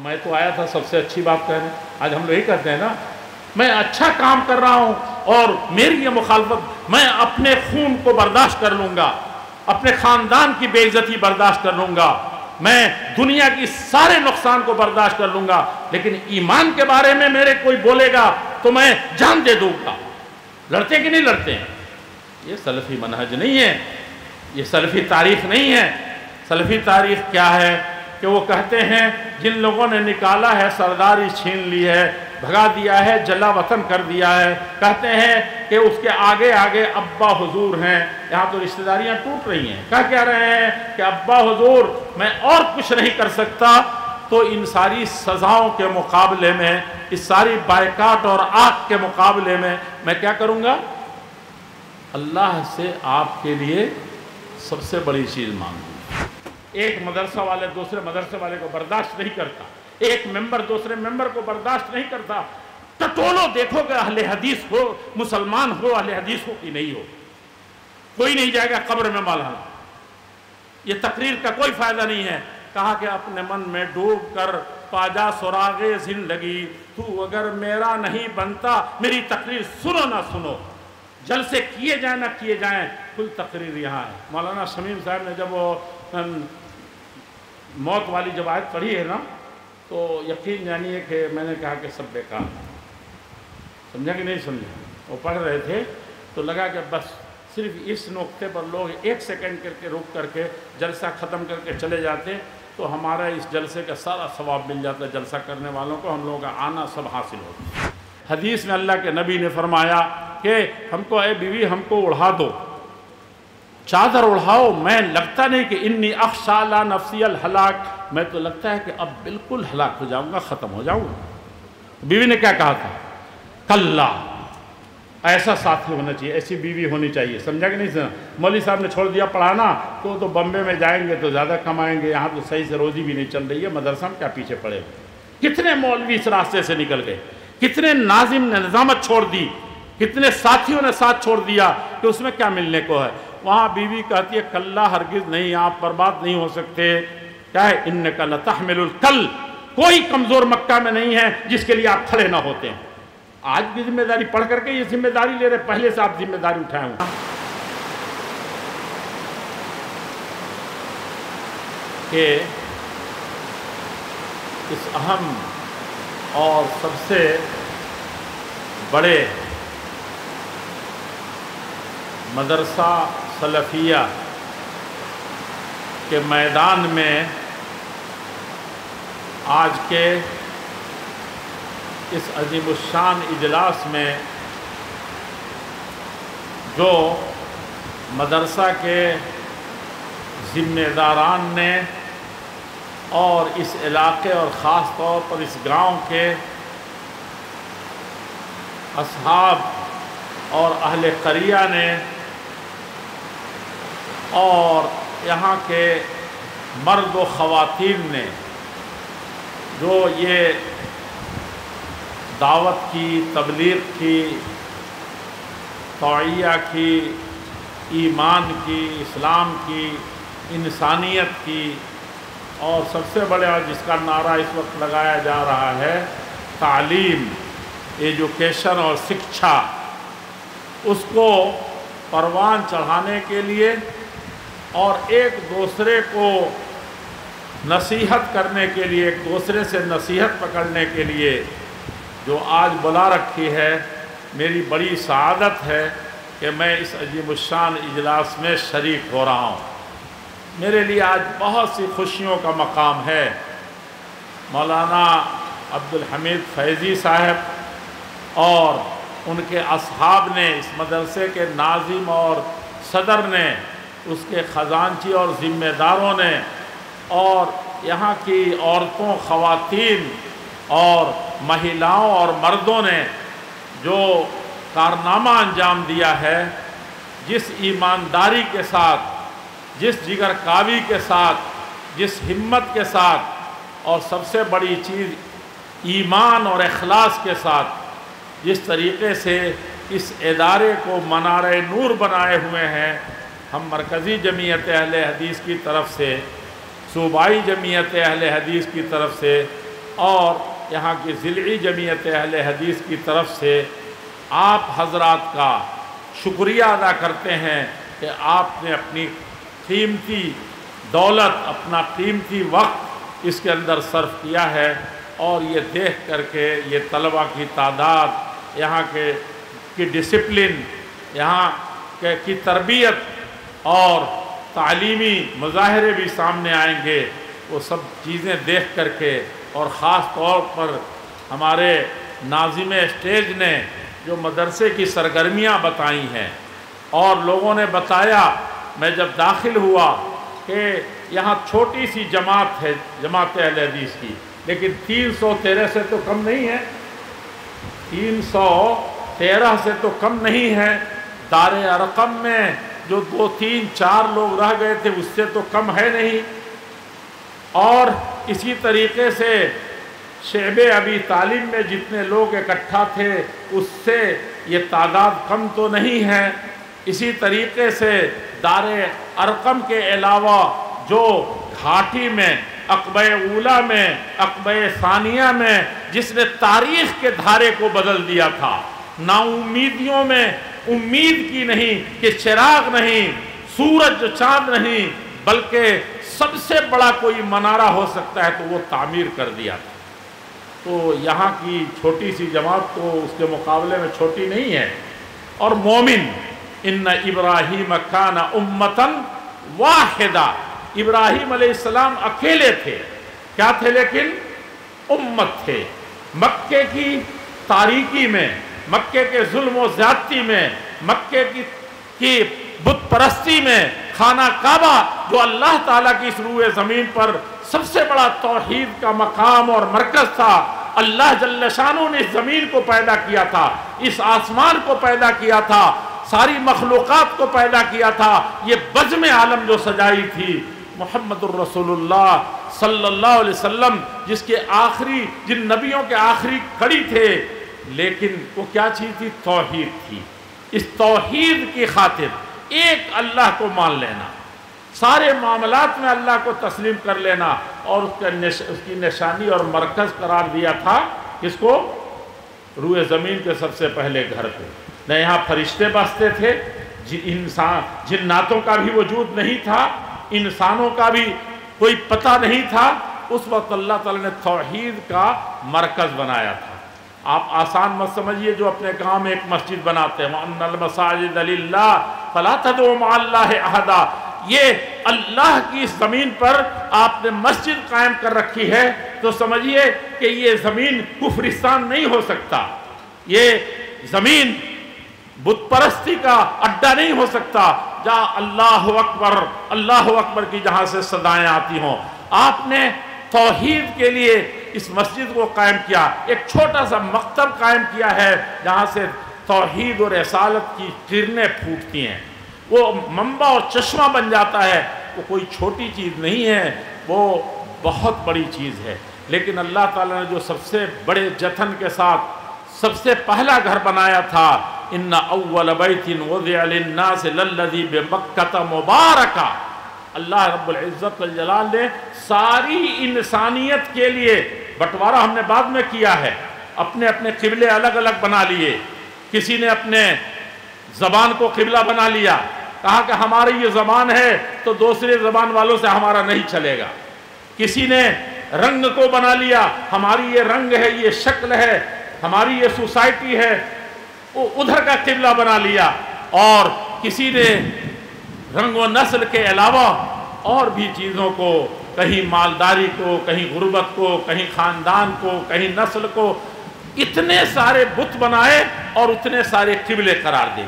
میں تو آیا تھا سب سے اچھی بات کہنے، آج ہم لوگ یہی کہتے ہیں نا، میں اچھا کام کر رہا ہوں اور میری یہ مخالفت، میں اپنے خون کو برداشت کر لوں گا، اپنے خاندان کی بے عزتی برداشت کر لوں گا، میں دنیا کی سارے نقصان کو برداشت کر لوں گا، لیکن ایمان کے بارے میں میرے کوئی بولے گا تو میں جان دے دوں گا۔ لڑتے کہ نہیں لڑتے ہیں؟ یہ سلفی منہج نہیں ہے، یہ سلفی تاریخ نہیں ہے۔ سلفی تاریخ کیا ہے کہ وہ کہتے ہیں جن لوگوں نے نکالا ہے سرداری چھین لی ہے، بھگا دیا ہے، جلا وطن کر دیا ہے، کہتے ہیں کہ اس کے آگے آگے ابا حضور ہیں۔ یہاں تو رشتہ داریاں ٹوٹ رہی ہیں، کہہ رہے ہیں کہ ابا حضور میں اور کچھ نہیں کر سکتا، تو ان ساری سزاؤں کے مقابلے میں، اس ساری بائیکاٹ اور آگ کے مقابلے میں کیا کروں گا؟ اللہ سے آپ کے لیے سب سے بڑی چیز مانگوں۔ ایک مدرسہ والے دوسرے مدرسے والے کو برداشت نہیں کرتا، ایک ممبر دوسرے ممبر کو برداشت نہیں کرتا۔ ٹٹولو دیکھو کہ اہل حدیث ہو، مسلمان ہو، اہل حدیث ہو کہ نہیں ہو، کوئی نہیں جائے گا قبر میں مولانا۔ یہ تقریر کا کوئی فائدہ نہیں ہے۔ کہا کہ اپنے من میں ڈوب کر پاجا سراغ زندگی، تو اگر میرا نہیں بنتا میری تقریر سنو نہ سنو، جلسے کیے جائیں نہ کیے جائیں، کوئی تقریر یہاں ہے۔ مولانا شمیم صاحب نے جب وہ موت والی جب آیت پڑھی ہے نا، تو یقین جانیے کہ میں نے کہا کہ سب بیکار، سمجھا کہ نہیں سمجھا؟ وہ پڑھ رہے تھے تو لگا کہ بس صرف اس نقطے پر لوگ ایک سیکنڈ کر کے رک کر کے جلسہ ختم کر کے چلے جاتے تو ہمارا اس جلسے کا سارا ثواب مل جاتا ہے، جلسہ کرنے والوں کو ہم لوگوں کا آنا سب حاصل ہوتا ہے۔ حدیث میں اللہ کے نبی نے فرمایا کہ ہم کو اے بیوی ہم کو اڑھا دو، چادر اڑھاؤ، میں لگتا نہیں کہ انی اخشی علی نفسی الہلاک، میں تو لگتا ہے کہ اب بالکل ہلاک ہو جاؤں گا، ختم ہو جاؤں گا۔ بیوی نے کیا کہا تھا؟ کلا، ایسا ساتھی ہونا چاہیے، ایسی بیوی ہونی چاہیے، سمجھا کہ نہیں سمجھا؟ مولوی صاحب نے چھوڑ دیا پڑھانا تو بمبے میں جائیں گے تو زیادہ کمائیں گے، یہاں تو صحیح سے روزی بھی نہیں چل رہی ہے، مدرسہ میں کیا پیچھے پڑے ہوئے۔ کتنے مولوی اس راستے سے نکل گئے، کتنے ناظم نے نظامت چھوڑ دی، کتنے ساتھیوں نے ساتھ چھوڑ دیا کہ اس میں کیا ملنے کو ہے۔ وہاں بیوی کہتی ہے کلا، ہرگز نہیں، آپ برباد نہیں ہو سکتے۔ کیا ہے؟ انک لتحمل الکل، کوئی کمزور مکہ میں نہیں ہے جس کے لیے آپ کھڑے نہ ہوتے ہیں۔ آج بھی ذمہ داری پڑھ کر کے یہ ذمہ داری لے رہے، پہلے سے آپ ذمہ داری اٹھائے ہوں۔ کہ اس اہم اور سب سے بڑے مدرسہ سلفیہ کے میدان میں آج کے اس عظیم الشان اجلاس میں جو مدرسہ کے ذمہ داران نے اور اس علاقے اور خاص طور پر اس گاؤں کے اصحاب اور اہل قریہ نے اور یہاں کے مرد و خواتین نے جو یہ دعوت کی، تبلیغ کی، توعیہ کی، ایمان کی، اسلام کی، انسانیت کی، اور سب سے بڑے اور جس کا نعرہ اس وقت لگایا جا رہا ہے تعلیم، ایجوکیشن اور شکشا، اس کو پروان چڑھانے کے لیے اور ایک دوسرے کو نصیحت کرنے کے لیے، ایک دوسرے سے نصیحت پکڑنے کے لیے جو آج بلا رکھی ہے، میری بڑی سعادت ہے کہ میں اس عظیم الشان اجلاس میں شریک ہو رہا ہوں۔ میرے لیے آج بہت سی خوشیوں کا مقام ہے۔ مولانا عبدالحمید فیضی صاحب اور ان کے اصحاب نے، اس مدرسے کے ناظم اور صدر نے، اس کے خزانچی اور ذمہ داروں نے، اور یہاں کی عورتوں، خواتین اور مہیلاؤں اور مردوں نے جو کارنامہ انجام دیا ہے، جس ایمانداری کے ساتھ، جس جگر کاوی کے ساتھ، جس ہمت کے ساتھ، اور سب سے بڑی چیز ایمان اور اخلاص کے ساتھ جس طریقے سے اس ادارے کو منار نور بنائے ہوئے ہیں، ہم مرکزی جمعیت اہل حدیث کی طرف سے، صوبائی جمعیت اہل حدیث کی طرف سے اور یہاں کی ضلعی جمعیت اہل حدیث کی طرف سے آپ حضرات کا شکریہ ادا کرتے ہیں کہ آپ نے اپنی قیمتی دولت، اپنا قیمتی وقت اس کے اندر صرف کیا ہے، اور یہ دیکھ کر کے یہ طلبہ کی تعداد، یہاں کی ڈسپلن، یہاں کی تربیت اور تعلیمی مظاہرے بھی سامنے آئیں گے، وہ سب چیزیں دیکھ کر کے، اور خاص طور پر ہمارے ناظم اسٹیج نے جو مدرسے کی سرگرمیاں بتائی ہیں، اور لوگوں نے بتایا، میں جب داخل ہوا کہ یہاں چھوٹی سی جماعت ہے، جماعت اہل حدیث کی، لیکن 313 سے تو کم نہیں ہے، 313 سے تو کم نہیں ہے۔ دار ارقم میں جو 2 3 4 لوگ رہ گئے تھے اس سے تو کم ہے نہیں، اور اسی طریقے سے شعب ابی طالب میں جتنے لوگ اکٹھا تھے اس سے یہ تعداد کم تو نہیں ہے۔ اسی طریقے سے دار ارقم کے علاوہ جو گھاٹی میں، عقبہ اولیٰ میں، عقبہ ثانیہ میں جس نے تاریخ کے دھارے کو بدل دیا تھا، نا امیدیوں میں امید کی نہیں کہ چراغ نہیں، سورج چاند نہیں، بلکہ سب سے بڑا کوئی منارہ ہو سکتا ہے تو وہ تعمیر کر دیا تھا۔ تو یہاں کی چھوٹی سی جماعت تو اس کے مقابلے میں چھوٹی نہیں ہے۔ اور مومن، ان ابراہیم کان امتاً واحدہ، ابراہیم علیہ السلام اکیلے تھے، کیا تھے؟ لیکن امت تھے۔ مکے کی تاریکی میں، مکے کے ظلم و زیادتی میں، مکے کی بت پرستی میں، خانہ کعبہ جو اللہ تعالیٰ کی اس روئے زمین پر سب سے بڑا توحید کا مقام اور مرکز تھا، اللہ جل شانہ نے اس زمین کو پیدا کیا تھا، اس آسمان کو پیدا کیا تھا، ساری مخلوقات کو پیدا کیا تھا، یہ بزم عالم جو سجائی تھی محمد الرسول اللہ صلی اللہ علیہ وسلم، جن نبیوں کے آخری کڑی تھے، لیکن وہ کیا چیز تھی؟ توحید تھی۔ اس توحید کی خاطر ایک اللہ کو مان لینا، سارے معاملات میں اللہ کو تسلیم کر لینا، اور اس کی نشانی اور مرکز قرار دیا تھا کس کو؟ روئے زمین کے سب سے پہلے گھر کو۔ نہ یہاں فرشتے بستے تھے، جناتوں کا بھی وجود نہیں تھا، انسانوں کا بھی کوئی پتہ نہیں تھا۔ اس وقت اللہ تعالیٰ نے توحید کا مرکز بنایا تھا۔ آپ آسان مت سمجھیے جو اپنے گاؤں میں ایک مسجد بناتے ہیں، وَأَنَّ الْمَسَاجِدَ لِلَّهِ فَلَا تَدْعُوا مَعَ اللَّهِ أَحَدًا، یہ اللہ کی اس زمین پر آپ نے مسجد قائم کر رکھی ہے تو سمجھیے کہ یہ زمین کفرستان نہیں ہو سکتا، یہ زمین بت پرستی کا اڈا نہیں ہو سکتا جہاں اللہ اکبر کی جہاں سے صدائیں آتی ہوں۔ آپ نے توحید کے لیے اس مسجد کو قائم کیا، ایک چھوٹا سا مکتب قائم کیا ہے جہاں سے توحید اور رسالت کی کرنیں پھوٹتی ہیں، وہ منبع اور چشمہ بن جاتا ہے۔ وہ کوئی چھوٹی چیز نہیں ہے، وہ بہت بڑی چیز ہے۔ لیکن اللہ تعالیٰ نے جو سب سے بڑے جتن کے ساتھ سب سے پہلا گھر بنایا تھا، ان اول بیت وضع للناس للذی بمکۃ مبارکہ، اللہ رب العزت والجلال نے ساری انسانیت کے لیے بٹوارہ ہم نے بعد میں کیا ہے، اپنے اپنے قبلے الگ الگ بنا لیے۔ کسی نے اپنے زبان کو قبلہ بنا لیا، کہا کہ ہماری یہ زبان ہے تو دوسرے زبان والوں سے ہمارا نہیں چلے گا۔ کسی نے رنگ کو بنا لیا، ہماری یہ رنگ ہے، یہ شکل ہے، ہماری یہ سوسائٹی ہے، وہ ادھر کا قبلہ بنا لیا۔ اور کسی نے رنگ و نسل کے علاوہ اور بھی چیزوں کو، کہیں مالداری کو، کہیں غربت کو، کہیں خاندان کو، کہیں نسل کو، اتنے سارے بت بنائے اور اتنے سارے قبلے قرار دے۔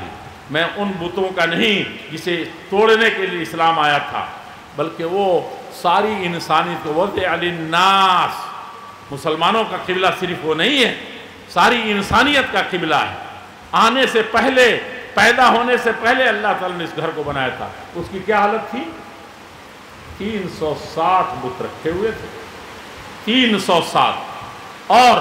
میں ان بتوں کا نہیں جسے توڑنے کے لیے اسلام آیا تھا، بلکہ وہ ساری انسانیت کو وضع للناس، مسلمانوں کا قبلہ صرف وہ نہیں ہے، ساری انسانیت کا قبلہ ہے۔ آنے سے پہلے، پیدا ہونے سے پہلے اللہ تعالیٰ نے اس گھر کو بنایا تھا۔ اس کی کیا حالت تھی؟ 360 بت رکھے ہوئے تھے، 360۔ اور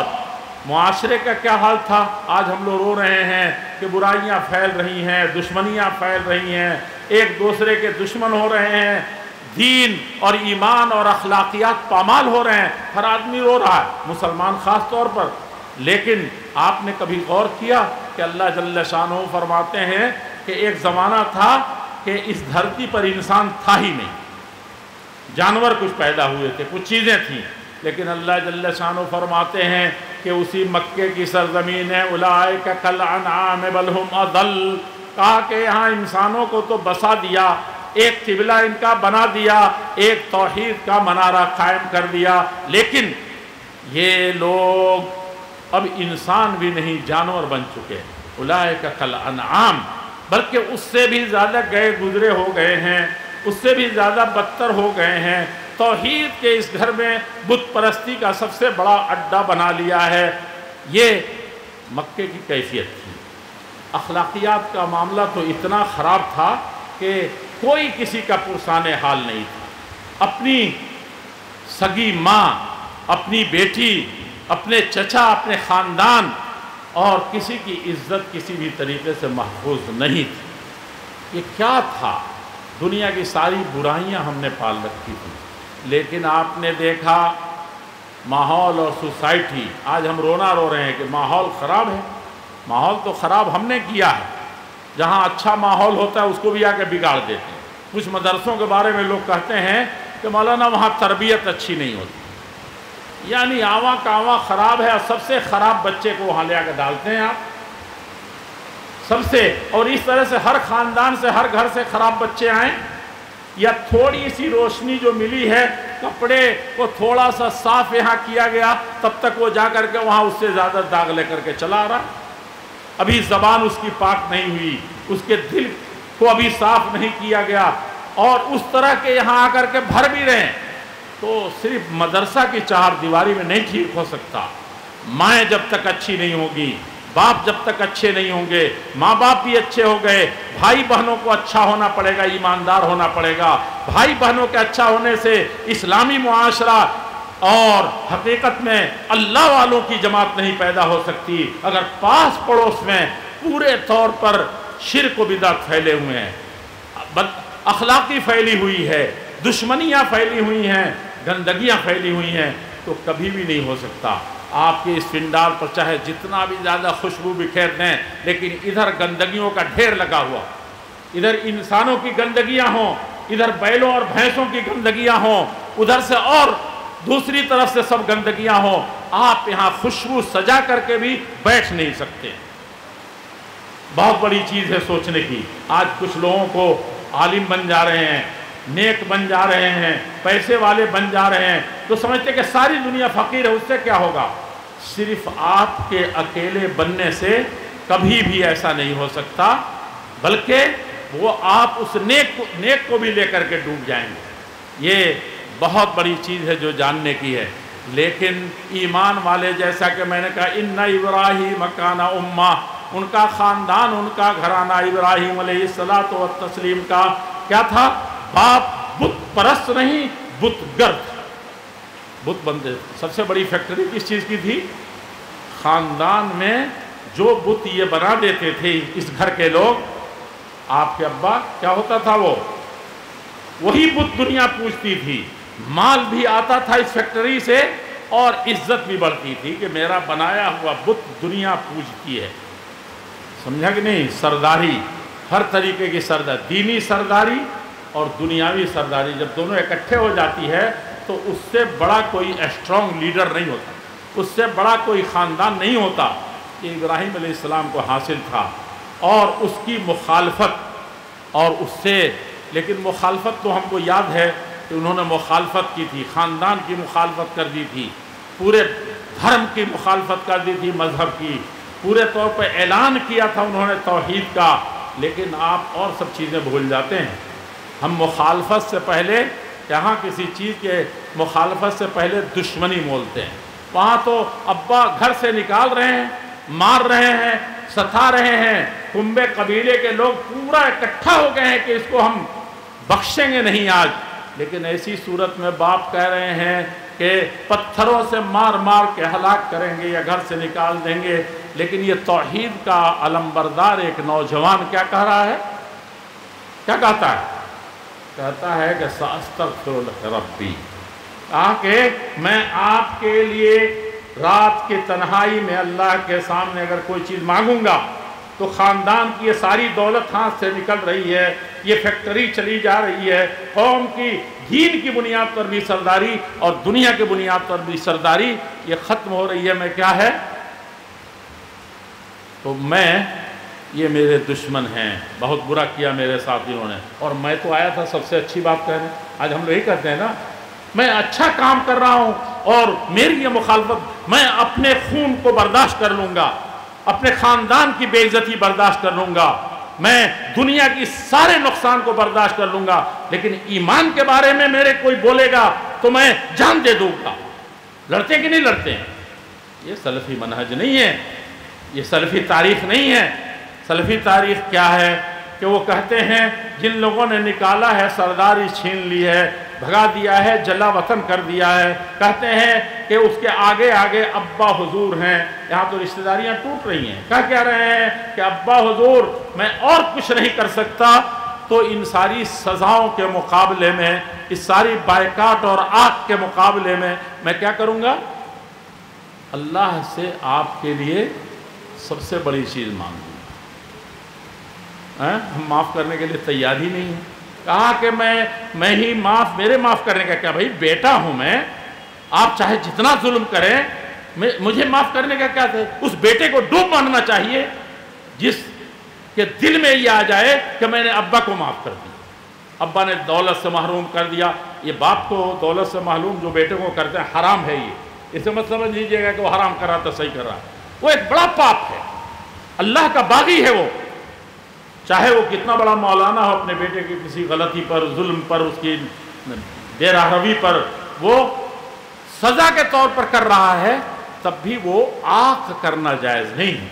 معاشرے کا کیا حال تھا؟ آج ہم لوگ رو رہے ہیں کہ برائیاں پھیل رہی ہیں، دشمنیاں پھیل رہی ہیں، ایک دوسرے کے دشمن ہو رہے ہیں، دین اور ایمان اور اخلاقیات پامال ہو رہے ہیں، ہر آدمی رو رہا ہے، مسلمان خاص طور پر۔ لیکن آپ نے کبھی غور کیا کہ اللہ جل شانہ فرماتے ہیں کہ ایک زمانہ تھا کہ اس دھرتی پر انسان تھا ہی نہیں، جانور کچھ پیدا ہوئے تھے، کچھ چیزیں تھیں، لیکن اللہ جل شانہ فرماتے ہیں کہ اسی مکے کی سرزمین ہے، اولئک کالانعام بل ہم اضل، کہا کہ یہاں انسانوں کو تو بسا دیا، ایک قبلہ ان کا بنا دیا، ایک توحید کا منارہ قائم کر دیا، لیکن یہ لوگ اب انسان بھی نہیں، جانور بن چکے، اولئک کالانعام، بلکہ اس سے بھی زیادہ گئے گزرے ہو گئے ہیں، اس سے بھی زیادہ بدتر ہو گئے ہیں۔ توحید کے اس گھر میں بت پرستی کا سب سے بڑا اڈا بنا لیا ہے۔ یہ مکے کی کیفیت تھی۔ اخلاقیات کا معاملہ تو اتنا خراب تھا کہ کوئی کسی کا پرسان حال نہیں تھا۔ اپنی سگی ماں، اپنی بیٹی، اپنے چچا، اپنے خاندان اور کسی کی عزت کسی بھی طریقے سے محفوظ نہیں تھی۔ یہ کیا تھا؟ دنیا کی ساری برائیاں ہم نے پال رکھی تھی، لیکن آپ نے دیکھا ماحول اور سوسائٹی، آج ہم رونا رو رہے ہیں کہ ماحول خراب ہے۔ ماحول تو خراب ہم نے کیا ہے، جہاں اچھا ماحول ہوتا ہے اس کو بھی آ کے بگاڑ دیتے ہیں۔ کچھ مدرسوں کے بارے میں لوگ کہتے ہیں کہ مولانا وہاں تربیت اچھی نہیں ہوتی، یعنی آواں کاواں خراب ہے، اور سب سے خراب بچے کو وہاں لے آ کے ڈالتے ہیں آپ، سب سے، اور اس طرح سے ہر خاندان سے، ہر گھر سے خراب بچے آئیں، یا تھوڑی سی روشنی جو ملی ہے، کپڑے کو تھوڑا سا صاف یہاں کیا گیا، تب تک وہ جا کر کے وہاں اس سے زیادہ داغ لے کر کے چلا رہا، ابھی زبان اس کی پاک نہیں ہوئی، اس کے دل کو ابھی صاف نہیں کیا گیا، اور اس طرح کے یہاں آ کر کے بھر بھی رہے ہیں۔ تو صرف مدرسہ کی چار دیواری میں نہیں ٹھیک ہو سکتا۔ مائیں جب تک اچھی نہیں ہوگی، باپ جب تک اچھے نہیں ہوں گے، ماں باپ بھی اچھے ہو گئے، بھائی بہنوں کو اچھا ہونا پڑے گا، ایماندار ہونا پڑے گا۔ بھائی بہنوں کے اچھا ہونے سے اسلامی معاشرہ اور حقیقت میں اللہ والوں کی جماعت نہیں پیدا ہو سکتی اگر پاس پڑوس میں پورے طور پر شرک و بدعت پھیلے ہوئے ہیں، بد اخلاقی پھیلی ہوئی ہے، دشمنیاں پھیلی ہوئی ہیں، گندگیاں پھیلی ہوئی ہیں، تو کبھی بھی نہیں ہو سکتا۔ آپ کے اس پنڈال پر چاہے جتنا بھی زیادہ خوشبو بکھیر دیں، لیکن ادھر گندگیوں کا ڈھیر لگا ہوا، ادھر انسانوں کی گندگیاں ہوں، ادھر بیلوں اور بھینسوں کی گندگیاں ہوں، ادھر سے اور دوسری طرف سے سب گندگیاں ہوں، آپ یہاں خوشبو سجا کر کے بھی بیٹھ نہیں سکتے۔ بہت بڑی چیز ہے سوچنے کی۔ آج کچھ لوگوں کو عالم بن جا رہے ہیں، نیک بن جا رہے ہیں، پیسے والے بن جا رہے ہیں، تو سمجھتے کہ ساری دنیا فقیر ہے، اس سے کیا ہوگا؟ صرف آپ کے اکیلے بننے سے کبھی بھی ایسا نہیں ہو سکتا، بلکہ وہ آپ اس نیک کو بھی لے کر کے ڈوب جائیں گے۔ یہ بہت بڑی چیز ہے جو جاننے کی ہے۔ لیکن ایمان والے، جیسا کہ میں نے کہا، ان ابراہیم کان امہ، ان کا خاندان، ان کا گھرانہ ابراہیم علیہ الصلوۃ والتسلیم کا کیا تھا؟ باپ بت پرست نہیں، بت گرد، بت بندے۔ سب سے بڑی فیکٹری کس چیز کی تھی؟ خاندان میں جو بت یہ بنا دیتے تھے اس گھر کے لوگ، آپ کے ابا کیا ہوتا تھا؟ وہ وہی بت دنیا پوجتی تھی، مال بھی آتا تھا اس فیکٹری سے، اور عزت بھی بڑھتی تھی کہ میرا بنایا ہوا بت دنیا پوجتی ہے۔ سمجھا کہ نہیں؟ سرداری، ہر طریقے کی سرداری، دینی سرداری اور دنیاوی سرداری جب دونوں اکٹھے ہو جاتی ہے تو اس سے بڑا کوئی اسٹرانگ لیڈر نہیں ہوتا، اس سے بڑا کوئی خاندان نہیں ہوتا۔ یہ ابراہیم علیہ السلام کو حاصل تھا، اور اس کی مخالفت اور اس سے، لیکن مخالفت تو ہم کو یاد ہے کہ انہوں نے مخالفت کی تھی، خاندان کی مخالفت کر دی تھی، پورے دھرم کی مخالفت کر دی تھی، مذہب کی پورے طور پہ اعلان کیا تھا انہوں نے توحید کا، لیکن آپ اور سب چیزیں بھول جاتے ہیں۔ ہم مخالفت سے پہلے، یہاں کسی چیز کے مخالفت سے پہلے دشمنی مولتے ہیں، وہاں تو ابا گھر سے نکال رہے ہیں، مار رہے ہیں، ستا رہے ہیں، کنبے قبیلے کے لوگ پورا اکٹھا ہو گئے ہیں کہ اس کو ہم بخشیں گے نہیں آج، لیکن ایسی صورت میں باپ کہہ رہے ہیں کہ پتھروں سے مار مار کے ہلاک کریں گے یا گھر سے نکال دیں گے، لیکن یہ توحید کا علمبردار ایک نوجوان کیا کہہ رہا ہے؟ کیا کہتا ہے؟ کہتا ہے کہ ساستغفر لک ربی، کہا کہ میں آپ کے لیے رات کی تنہائی میں اللہ کے سامنے اگر کوئی چیز مانگوں گا تو خاندان کی یہ ساری دولت ہاتھ سے نکل رہی ہے، یہ فیکٹری چلی جا رہی ہے، قوم کی دین کی بنیاد پر بھی سرداری اور دنیا کی بنیاد پر بھی سرداری یہ ختم ہو رہی ہے، میں کیا ہے تو میں یہ میرے دشمن ہیں، بہت برا کیا میرے ساتھ انہوں نے، اور میں تو آیا تھا سب سے اچھی بات کہنے۔ آج ہم لوگ یہی کرتے ہیں نا، میں اچھا کام کر رہا ہوں اور میری یہ مخالفت، میں اپنے خون کو برداشت کر لوں گا، اپنے خاندان کی بے عزتی برداشت کر لوں گا، میں دنیا کی سارے نقصان کو برداشت کر لوں گا، لیکن ایمان کے بارے میں میرے کوئی بولے گا تو میں جان دے دوں گا۔ لڑتے کہ نہیں لڑتے ہیں؟ یہ سلفی منہج نہیں ہے، یہ سلفی تاریخ نہیں ہے۔ سلفی تاریخ کیا ہے کہ وہ کہتے ہیں جن لوگوں نے نکالا ہے سرداری چھین لی ہے، بھگا دیا ہے، جلا وطن کر دیا ہے، کہتے ہیں کہ اس کے آگے آگے ابا حضور ہیں، یہاں تو رشتہ داریاں ٹوٹ رہی ہیں، کہہ رہے ہیں کہ ابا حضور میں اور کچھ نہیں کر سکتا، تو ان ساری سزاؤں کے مقابلے میں، اس ساری بائیکاٹ اور آگ کے مقابلے میں کیا کروں گا؟ اللہ سے آپ کے لیے سب سے بڑی چیز مانگوں گا۔ ہم معاف کرنے کے لیے تیار ہی نہیں ہیں۔ کہا کہ میں ہی میرے معاف کرنے کا کیا؟ بھائی بیٹا ہوں میں، آپ چاہے جتنا ظلم کریں مجھے معاف کرنے کا کیا تھا؟ اس بیٹے کو ڈوب ماننا چاہیے جس کے دل میں یہ آ جائے کہ میں نے ابا کو معاف کر دیا، ابا نے دولت سے محروم کر دیا۔ یہ باپ کو دولت سے محروم جو بیٹے کو کرتے ہیں حرام ہے، یہ اسے مت سمجھ لیجیے گا کہ وہ حرام کر رہا تو صحیح کر رہا ہے، وہ ایک بڑا پاپ ہے، اللہ کا باغی ہے وہ، چاہے وہ کتنا بڑا مولانا ہو، اپنے بیٹے کی کسی غلطی پر، ظلم پر، اس کی بے راہ روی پر وہ سزا کے طور پر کر رہا ہے، تب بھی وہ آنکھ کرنا جائز نہیں ہے۔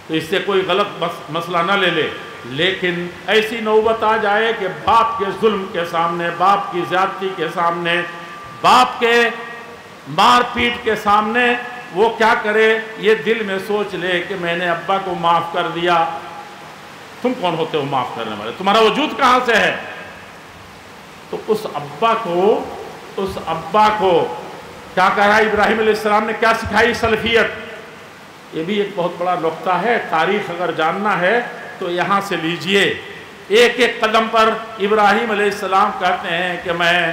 تو اس سے کوئی غلط مسئلہ نہ لے لے، لیکن ایسی نوبت آ جائے کہ باپ کے ظلم کے سامنے، باپ کی زیادتی کے سامنے، باپ کے مار پیٹ کے سامنے وہ کیا کرے؟ یہ دل میں سوچ لے کہ میں نے ابا کو معاف کر دیا۔ تم کون ہوتے ہو معاف کرنے والے؟ تمہارا وجود کہاں سے ہے؟ تو اس ابا کو کیا کہہ رہا ہے ابراہیم علیہ السلام نے؟ کیا سکھائی سلفیت؟ یہ بھی ایک بہت بڑا نقطہ ہے، تاریخ اگر جاننا ہے تو یہاں سے لیجئے۔ ایک ایک قدم پر ابراہیم علیہ السلام کہتے ہیں کہ میں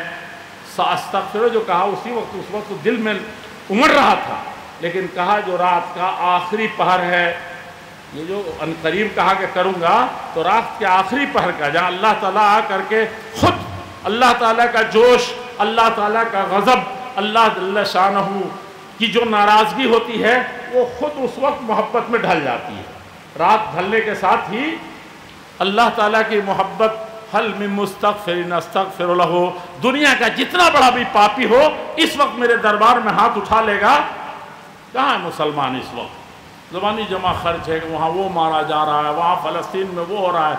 ساستغفر، جو کہا اس وقت دل میں امڑ رہا تھا، لیکن کہا جو رات کا آخری پہر ہے، یہ جو ان قریب کہا کہ کروں گا، تو رات کے آخری پہر کا، جہاں اللہ تعالیٰ آ کر کے خود اللہ تعالیٰ کا جوش، اللہ تعالیٰ کا غضب، اللہ جل شانہ کی جو ناراضگی ہوتی ہے وہ خود اس وقت محبت میں ڈھل جاتی ہے۔ رات ڈھلنے کے ساتھ ہی اللہ تعالیٰ کی محبت، حل من مستغفر استغفر لہ، دنیا کا جتنا بڑا بھی پاپی ہو اس وقت میرے دربار میں ہاتھ اٹھا لے گا۔ کہاں ہے مسلمان اس وقت؟ زبانی جمع خرچ ہے کہ وہاں وہ مارا جا رہا ہے، وہاں فلسطین میں وہ ہو رہا ہے۔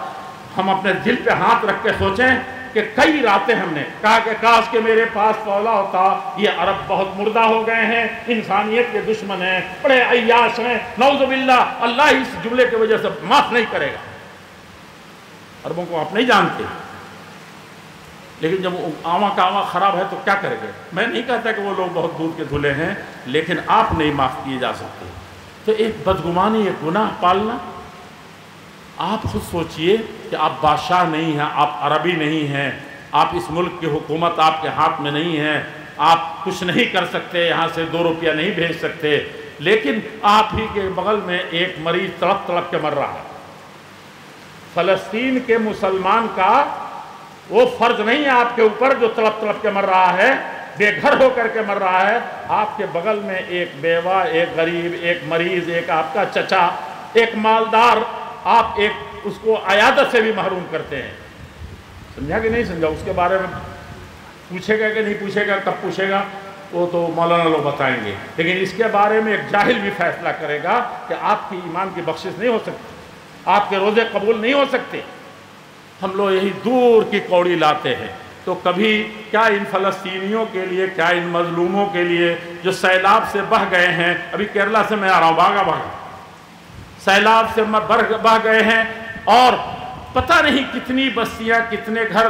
ہم اپنے دل پہ ہاتھ رکھ کے سوچیں کہ کئی راتیں ہم نے کہا کہ کاش کہ میرے پاس فولا ہوتا، یہ عرب بہت مردہ ہو گئے ہیں، انسانیت کے دشمن ہیں، بڑے عیاش ہیں، نعوذ باللہ، اللہ اس جملے کی وجہ سے معاف نہیں کرے گا۔ عربوں کو آپ نہیں جانتے، لیکن جب آواں کا آواں خراب ہے تو کیا کرے گے؟ میں نہیں کہتا کہ وہ لوگ بہت دودھ کے دھلے ہیں، لیکن آپ نہیں معاف کیے جا سکتے۔ تو ایک بدگمانی، ایک گناہ پالنا، آپ خود سوچئے کہ آپ بادشاہ نہیں ہیں، آپ عربی نہیں ہیں، آپ اس ملک کی حکومت آپ کے ہاتھ میں نہیں ہے، آپ کچھ نہیں کر سکتے، یہاں سے 2 روپیہ نہیں بھیج سکتے، لیکن آپ ہی کے بغل میں ایک مریض تڑپ تڑپ کے مر رہا ہے۔ فلسطین کے مسلمان کا وہ فرض نہیں ہے آپ کے اوپر جو تڑپ تڑپ کے مر رہا ہے، بے گھر ہو کر کے مر رہا ہے، آپ کے بغل میں ایک بیوہ، ایک غریب، ایک مریض، ایک آپ کا چچا، ایک مالدار، آپ ایک اس کو عیادت سے بھی محروم کرتے ہیں۔ سمجھا کہ نہیں سمجھا؟ اس کے بارے میں پوچھے گا کہ نہیں پوچھے گا، کب پوچھے گا وہ تو مولانا لوگ بتائیں گے، لیکن اس کے بارے میں ایک جاہل بھی فیصلہ کرے گا کہ آپ کی ایمان کی بخشش نہیں ہو سکتی، آپ کے روزے قبول نہیں ہو سکتے۔ ہم لوگ یہی دور کی کوڑی لاتے ہیں۔ تو کبھی کیا ان فلسطینیوں کے لیے، کیا ان مظلوموں کے لیے جو سیلاب سے بہہ گئے ہیں، ابھی کیرلا سے میں آ رہا ہوں، بھاگا سیلاب سے بہہ گئے ہیں، اور پتہ نہیں کتنی بستیاں، کتنے گھر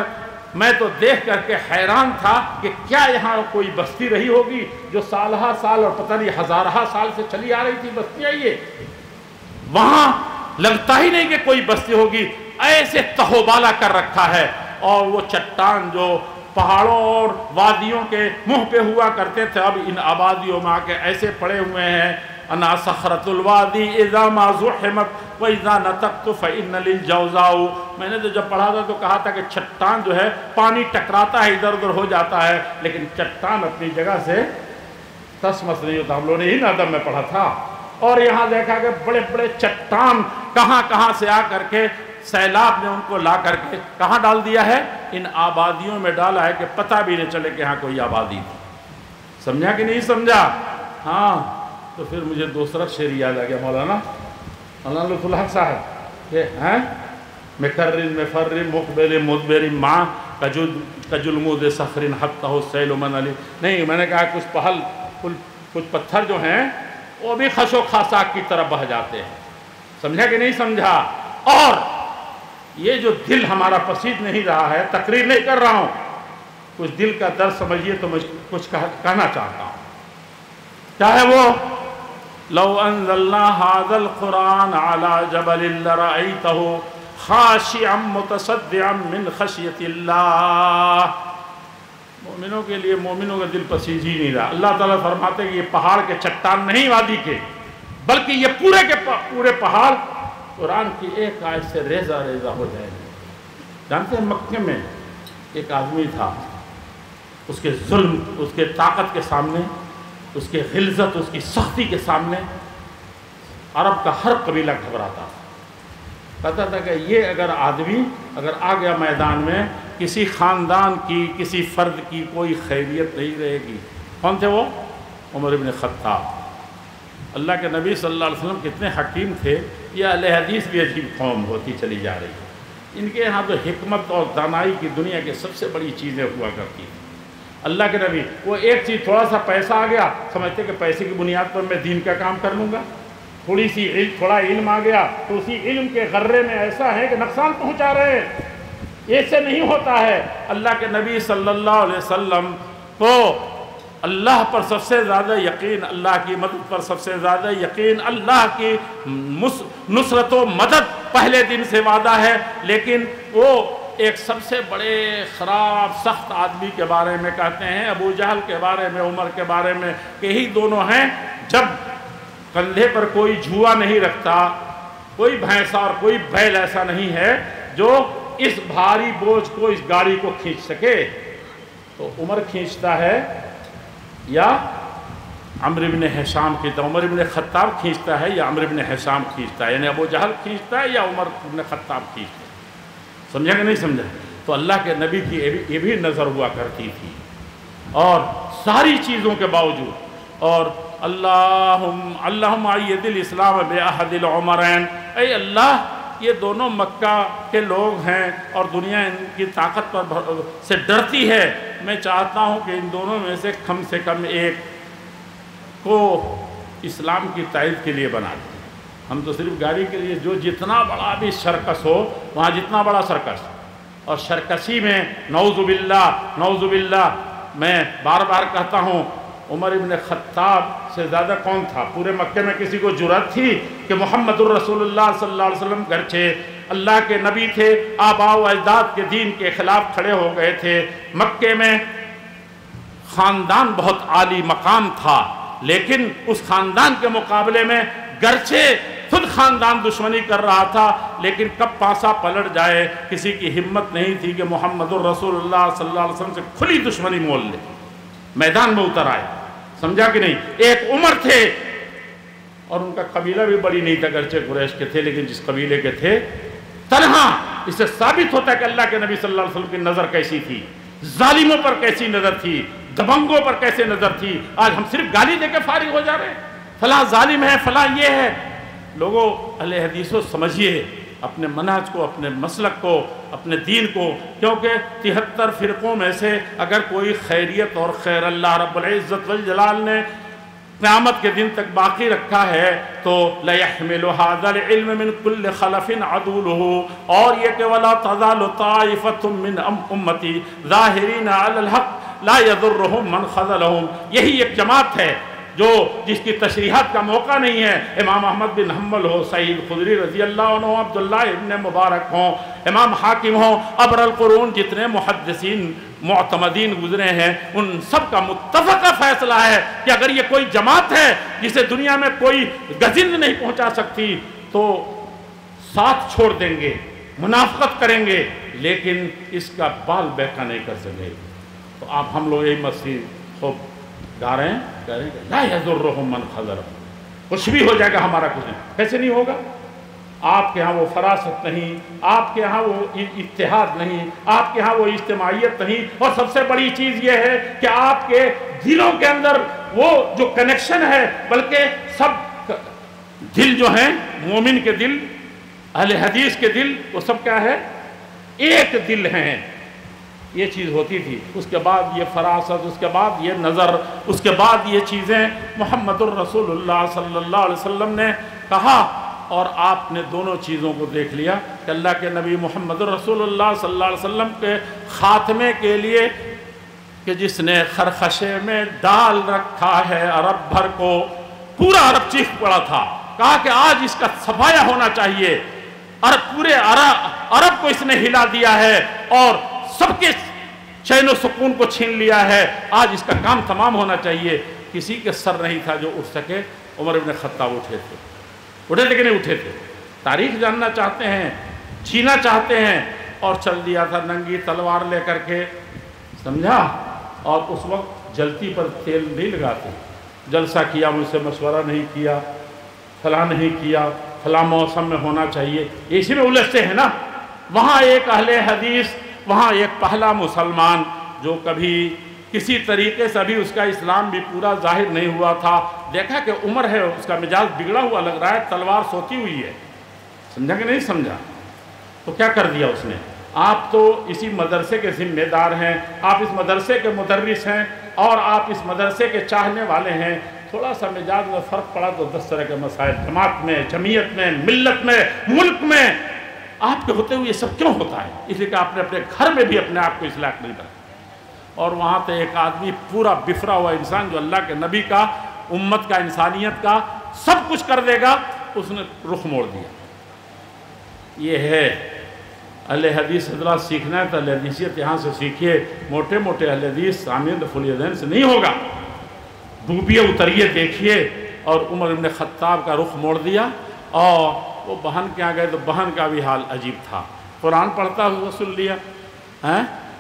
میں تو دیکھ کر کے حیران تھا کہ کیا یہاں کوئی بستی رہی ہوگی جو سالہ سال اور پتہ نہیں ہزارہ سال سے چلی آ رہی تھی بستیاں یہ، وہاں لگتا ہی نہیں کہ کوئی بستی ہوگی، ایسے تہوبالا کر رکھا ہے۔ اور وہ چٹان جو پہاڑوں اور وادیوں کے منہ پہ ہوا کرتے تھے اب ان آبادیوں میں آ کے ایسے پڑے ہوئے ہیں۔ انا صخرۃ الوادی اذا ما زحمت واذا نطقت فان للجوزاء، میں نے تو جب پڑھا تھا تو کہا تھا کہ چٹان جو ہے پانی ٹکراتا ہے ادھر ادھر ہو جاتا ہے لیکن چٹان اپنی جگہ سے تسمس نہیں ہوتا، ہم لوگوں نے ہی ندم میں پڑھا تھا۔ اور یہاں دیکھا کہ بڑے بڑے چٹان کہاں کہاں سے آ کر کے سیلاب نے ان کو لا کر کے کہاں ڈال دیا ہے؟ ان آبادیوں میں ڈالا ہے کہ پتہ بھی نہیں چلے کہ یہاں کوئی آبادی تھی۔ سمجھا کہ نہیں سمجھا؟ ہاں، تو پھر مجھے دوسرا شعر یاد آ گیا مولانا لطف الحق صاحب کہ مکرر مفر مقبل مدبر ماں کجلمود صخر حتہ السیل من علی، نہیں میں نے کہا کچھ پتھر جو ہیں وہ بھی خش و خاشاک کی طرف بہہ جاتے ہیں۔ سمجھا کہ نہیں سمجھا؟ اور یہ جو دل ہمارا پسید نہیں رہا ہے، تقریر نہیں کر رہا ہوں، کچھ دل کا درد سمجھیے تو میں کچھ کہنا چاہتا ہوں۔ چاہے وہ لو انزلنا هذا القرآن على جبل لرأيته خاشعا متصدعا من خشیت اللہ، مومنوں کے لیے مومنوں کا دل پسیج ہی نہیں رہا۔ اللہ تعالیٰ فرماتے ہیں کہ یہ پہاڑ کے چٹان نہیں وادی کے، بلکہ یہ پورے کے پورے پہاڑ قرآن کی ایک آیت سے ریزہ ریزہ ہو جائیں گے۔ جانتے ہیں مکے میں ایک آدمی تھا، اس کے ظلم، اس کے طاقت کے سامنے، اس کے غلظت، اس کی سختی کے سامنے عرب کا ہر قبیلہ گھبراتا تھا۔ کہتا تھا کہ یہ اگر آدمی اگر آ گیا میدان میں، کسی خاندان کی کسی فرد کی کوئی خیریت نہیں رہے گی۔ کون تھے وہ؟ عمر ابن خطاب۔ اللہ کے نبی صلی اللہ علیہ وسلم کتنے حکیم تھے، یہ اہل حدیث بھی عجیب قوم ہوتی چلی جا رہی ہے۔ ان کے یہاں تو حکمت اور دانائی کی دنیا کی سب سے بڑی چیزیں ہوا کرتی ہیں۔ اللہ کے نبی وہ ایک چیز، تھوڑا سا پیسہ آ گیا، سمجھتے کہ پیسے کی بنیاد پر میں دین کا کام کر لوں گا۔ تھوڑا علم آ گیا تو اسی علم کے غرے میں ایسا ہے کہ نقصان پہنچا رہے ہیں۔ ایسے نہیں ہوتا ہے۔ اللہ کے نبی صلی اللہ علیہ وسلم کو اللہ پر سب سے زیادہ یقین، اللہ کی مدد پر سب سے زیادہ یقین، اللہ کی نصرت و مدد پہلے دن سے وعدہ ہے، لیکن وہ ایک سب سے بڑے خراب سخت آدمی کے بارے میں کہتے ہیں، ابو جہل کے بارے میں، عمر کے بارے میں، کہ یہی دونوں ہیں جب کندھے پر کوئی جھوا نہیں رکھتا، کوئی بھینسا اور کوئی بیل ایسا نہیں ہے جو اس بھاری بوجھ کو، اس گاڑی کو کھینچ سکے، تو عمر کھینچتا ہے یا عمرو بن حشام کھینچتا ہے، عمر بن خطاب کھینچتا ہے یا عمرو بن حشام کھینچتا ہے، یعنی ابو جہل کھینچتا ہے یا عمر بن خطاب کھینچتا ہے۔ سمجھا کہ نہیں سمجھا؟ تو اللہ کے نبی کی یہ بھی نظر ہوا کرتی تھی، اور ساری چیزوں کے باوجود، اور اللہم عید الاسلام بعہد العمرین، اے اللہ یہ دونوں مکہ کے لوگ ہیں اور دنیا ان کی طاقت پر سے ڈرتی ہے، میں چاہتا ہوں کہ ان دونوں میں سے کم ایک کو اسلام کی تائید کے لیے بنا دیں۔ ہم تو صرف گاڑی کے لیے، جو جتنا بڑا بھی سرکس ہو وہاں جتنا بڑا سرکس، اور سرکسی میں نعوذ باللہ میں بار بار کہتا ہوں، عمر ابن خطاب سے زیادہ کون تھا؟ پورے مکے میں کسی کو جرأت تھی کہ محمد الرسول اللہ صلی اللہ علیہ وسلم گرچہ اللہ کے نبی تھے، آباء و اجداد کے دین کے خلاف کھڑے ہو گئے تھے، مکے میں خاندان بہت عالی مقام تھا، لیکن اس خاندان کے مقابلے میں گرچہ خود خاندان دشمنی کر رہا تھا، لیکن کب پاسا پلٹ جائے کسی کی ہمت نہیں تھی کہ محمد الرسول اللہ صلی اللہ علیہ وسلم سے کھلی دشمنی مول لے، میدان میں اتر آئے۔ سمجھا کہ نہیں؟ ایک عمر تھے اور ان کا قبیلہ بھی بڑی نہیں تھا، گرچہ قریش کے تھے، لیکن جس قبیلے کے تھے تنہا، اس سے ثابت ہوتا ہے کہ اللہ کے نبی صلی اللہ علیہ وسلم کی نظر کیسی تھی، ظالموں پر کیسی نظر تھی، دبنگوں پر کیسے نظر تھی۔ آج ہم صرف گالی دے کے فارغ ہو جا رہے ہیں، فلاں ظالم ہے، فلاں یہ ہے۔ لوگوں، اہل حدیثوں سمجھیے اپنے منہج کو، اپنے مسلک کو، اپنے دین کو، کیونکہ 73 فرقوں میں سے اگر کوئی خیریت اور خیر اللہ رب العزت والجلال نے قیامت کے دن تک باقی رکھا ہے تو لَيَحْمِلُ هَذَا الْعِلْمَ مِنْ كُلِّ خَلَفٍ عَدُولُهُ، اور یہ کہ وَلَا تَزَالُ طَائِفَةٌ مِّنْ أُمَّتِي ظَاهِرِينَ عَلَى الْحَقِّ لَا يَضُرُّهُمْ مَنْ خَذَلَهُمْ، یہی ایک جماعت ہے جو جس کی تشریحات کا موقع نہیں ہے۔ امام احمد بن حنبل ہو، سعید خدری رضی اللہ عنہ، عبداللہ ابن مبارک ہوں، امام حاکم ہوں، ابر القرون جتنے محدثین معتمدین گزرے ہیں، ان سب کا متفقہ فیصلہ ہے کہ اگر یہ کوئی جماعت ہے جسے دنیا میں کوئی گزند نہیں پہنچا سکتی تو ساتھ چھوڑ دیں گے، منافقت کریں گے، لیکن اس کا بال بہکا نہیں کر سکے۔ تو آپ ہم لوگ یہی مسجد خوب گا رہے ہیں، کہہ رہے ہیں کہ لا یضرہم من خذلہم، کچھ بھی ہو جائے گا ہمارا کچھ نہیں۔ کیسے نہیں ہوگا؟ آپ کے ہاں وہ فراست نہیں، آپ کے ہاں وہ اتحاد نہیں، آپ کے ہاں وہ اجتماعیت نہیں، اور سب سے بڑی چیز یہ ہے کہ آپ کے دلوں کے اندر وہ جو کنیکشن ہے، بلکہ سب دل جو ہیں مومن کے دل، اہل حدیث کے دل، وہ سب کیا ہے؟ ایک دل ہیں۔ یہ چیز ہوتی تھی، اس کے بعد یہ فراست، اس کے بعد یہ نظر، اس کے بعد یہ چیزیں محمد الرسول اللہ صلی اللہ علیہ وسلم نے کہا، اور آپ نے دونوں چیزوں کو دیکھ لیا کہ اللہ کے نبی محمد الرسول اللہ صلی اللہ علیہ وسلم کے خاتمے کے لیے کہ جس نے خرخشے میں ڈال رکھا ہے عرب بھر کو، پورا عرب چیخ پڑا تھا، کہا کہ آج اس کا صفایا ہونا چاہیے، پورے عرب کو اس نے ہلا دیا ہے اور سب کے چین و سکون کو چھین لیا ہے، آج اس کا کام تمام ہونا چاہیے۔ کسی کے سر نہیں تھا جو اٹھ سکے، عمر ابن خطاب اٹھے تھے کہ نہیں اٹھے تھے؟ تاریخ جاننا چاہتے ہیں، جینا چاہتے ہیں، اور چل دیا تھا ننگی تلوار لے کر کے، سمجھا؟ اور اس وقت جلتی پر تیل نہیں لگاتے، جلسہ کیا، مجھ سے مشورہ نہیں کیا، فلاں نہیں کیا، فلاں موسم میں ہونا چاہیے، اسی میں الجھتے ہیں نا۔ وہاں ایک اہل حدیث، وہاں ایک پہلا مسلمان جو کبھی کسی طریقے سے ابھی اس کا اسلام بھی پورا ظاہر نہیں ہوا تھا، دیکھا کہ عمر ہے، اس کا مزاج بگڑا ہوا لگ رہا ہے، تلوار سوتی ہوئی ہے، سمجھا کہ نہیں سمجھا؟ تو کیا کر دیا اس نے؟ آپ تو اسی مدرسے کے ذمہ دار ہیں، آپ اس مدرسے کے مدرس ہیں، اور آپ اس مدرسے کے چاہنے والے ہیں، تھوڑا سا مزاج میں فرق پڑا تو 10 طرح کے مسائل جماعت میں، جمعیت میں، ملت میں، ملک میں، آپ کے ہوتے ہوئے یہ سب کیوں ہوتا ہے؟ اس لیے کہ آپ نے اپنے گھر میں بھی اپنے آپ کو اصلاح نہیں کرا، اور وہاں تو ایک آدمی پورا بفرا ہوا انسان جو اللہ کے نبی کا، امت کا، انسانیت کا سب کچھ کر دے گا، اس نے رخ موڑ دیا۔ یہ ہے اہل حدیث حضرات، سیکھنا ہے تو اہل حدیثیت یہاں سے سیکھیے، موٹے موٹے اہل حدیث سامعین رفع الیدین سے نہیں ہوگا، ڈوبیے اتریے دیکھیے۔ اور عمر بن خطاب کا رخ موڑ دیا، اور وہ بہن کے یہاں گئے تو بہن کا بھی حال عجیب تھا، قرآن پڑھتا ہوا سن لیا،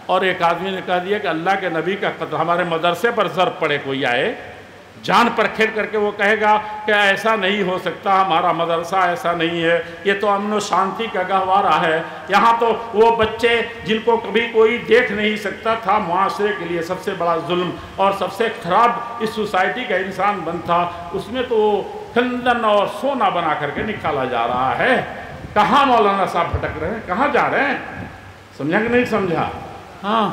اور ایک آدمی نے کہہ دیا کہ اللہ کے نبی کا قتل، ہمارے مدرسے پر ضرب پڑے، کوئی آئے جان پر کھیل کر کے وہ کہے گا کہ ایسا نہیں ہو سکتا، ہمارا مدرسہ ایسا نہیں ہے، یہ تو امن و شانتی کا گہوارہ ہے، یہاں تو وہ بچے جن کو کبھی کوئی دیکھ نہیں سکتا تھا، معاشرے کے لیے سب سے بڑا ظلم اور سب سے خراب اس سوسائٹی کا انسان بنتا، اس میں تو کندن اور سونا بنا کر کے نکالا جا رہا ہے۔ کہاں مولانا صاحب بھٹک رہے ہیں، کہاں جا رہے ہیں؟ سمجھا کہ نہیں سمجھا؟ ہاں،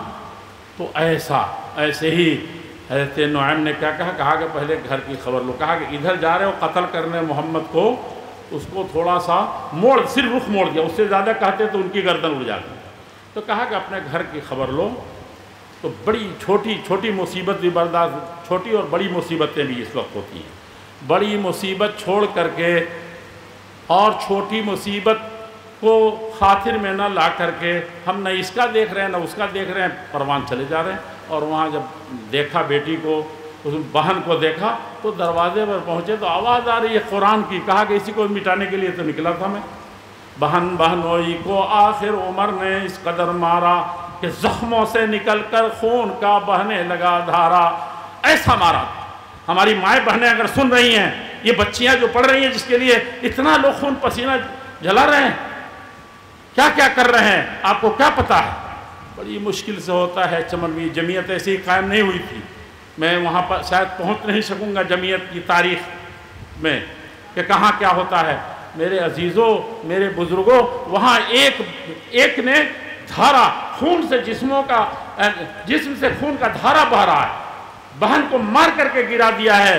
تو ایسے ہی حضرت نعیم نے کیا کہا کہ پہلے گھر کی خبر لو، کہا کہ ادھر جا رہے ہو قتل کرنے محمد کو، اس کو تھوڑا سا صرف رخ موڑ دیا، اس سے زیادہ کہتے تو ان کی گردن اڑ جاتی، تو کہا کہ اپنے گھر کی خبر لو۔ تو بڑی چھوٹی مصیبت بھی برداشت، چھوٹی اور بڑی مصیبتیں بھی اس وقت ہوتی ہیں، بڑی مصیبت چھوڑ کر کے اور چھوٹی مصیبت کو خاطر میں نہ لا کر کے ہم نہ اس کا دیکھ رہے ہیں نہ اس کا دیکھ رہے ہیں، پروان چلے جا رہے ہیں۔ اور وہاں جب دیکھا بیٹی کو، اس بہن کو دیکھا تو دروازے پر پہنچے تو آواز آ رہی ہے قرآن کی، کہا کہ اسی کو مٹانے کے لیے تو نکلا تھا میں۔ بہنوئی کو آخر عمر نے اس قدر مارا کہ زخموں سے نکل کر خون کا بہنے لگا دھارا، ایسا مارا۔ ہماری مائیں بہنیں اگر سن رہی ہیں، یہ بچیاں جو پڑھ رہی ہیں جس کے لیے اتنا لوگ خون پسینہ جلا رہے ہیں، کیا کیا کر رہے ہیں، آپ کو کیا پتا ہے؟ بڑی مشکل سے ہوتا ہے۔ چمنوی جمعیت ایسی ہی قائم نہیں ہوئی تھی، میں وہاں پر شاید پہنچ نہیں سکوں گا جمعیت کی تاریخ میں کہ کہاں کیا ہوتا ہے۔ میرے عزیزوں، میرے بزرگوں، وہاں ایک نے دھارا خون سے جسم سے خون کا دھارا بہہ رہا ہے، بہن کو مار کر کے گرا دیا ہے،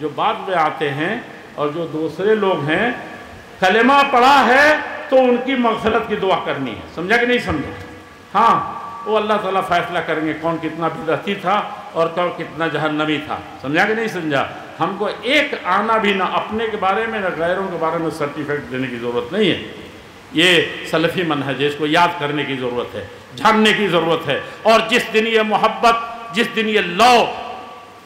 جو بعد میں آتے ہیں اور جو دوسرے لوگ ہیں، کلمہ پڑھا ہے تو ان کی مغفرت کی دعا کرنی ہے. سمجھا کہ نہیں سمجھا؟ ہاں، وہ اللہ تعالیٰ فیصلہ کریں گے کون کتنا بدعتی تھا اور کون کتنا جہنمی تھا. سمجھا کہ نہیں سمجھا؟ ہم کو ایک آنا بھی نہ اپنے کے بارے میں نہ غیروں کے بارے میں سرٹیفکیٹ دینے کی ضرورت نہیں ہے. یہ سلفی منہج ہے، اس کو یاد کرنے کی ضرورت ہے، جاننے کی ضرورت ہے. اور جس دن یہ محبت، جس دن یہ لو،